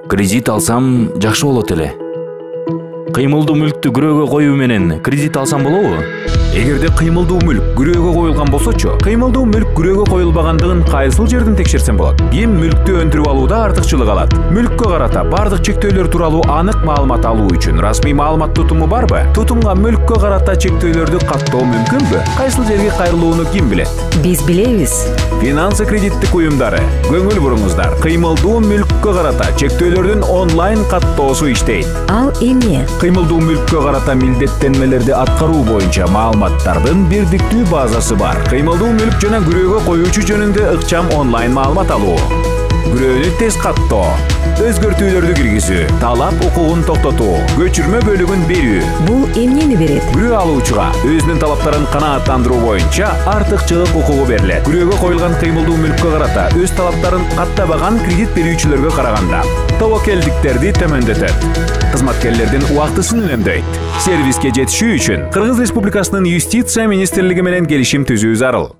Кредит алсам жакшы болот эле. Кыймылдуу мүлктү күрөөгө коюу менен кредит алсам болобу? Эгерде кыймылдуу мүлк күрөөгө коюлган болсочу, кыймылдуу мүлк күрөөгө коюлбагандыгын кайсыл жерден текшерсем болот? Ким мүлктү өндүрүп алууда артыкчылык алат? Мүлккө карата бардык чектөөлөр тууралуу анык маалымат алуу үчүн расмий маалымат тутуму барбы? Тутумга мүлккө карата чектөөлөрдү каттоо мүмкүнбү? Кайсыл жерге кайрылууну ким билет? Биз билебиз. Финансы кредиттик уюмдары. Көңүл буруңуздар. Кыймылдуу мүлккө карата чектөөлөрдүн онлайн каттоосу иштейт. Ал эмне? Кыймылдуу мүлккө карата милдеттенмелерди аткаруу боюнча маалыматтардын бирдиктүү базасы бар. Кыймылдуу мүлк жана күрөөгө коюучу жөнүндө ыкчам онлайн маалымат алуу. Күрөөнү тез каттоо, өзгөртүүлөрдү киргизүү, талап укугун токтотуу, көчүрмө бөлүгүн берүү. Бул эмнени берет? Күрөө алуучуга өзүнүн талаптарын канааттандыруу боюнча артыкчылык укугу берилет. Күрөөгө коюлган кыймылдуу мүлккө карата өз талаптарын каттабаган кредит берүүчүлөргө караганда тобокелдиктерди төмөндөтөт. Кызматкерлердин убактысын үнөмдөйт. Сервиске жетишүү үчүн Кыргыз Республикасынын Юстиция министрлиги менен келишим түзүү зарыл.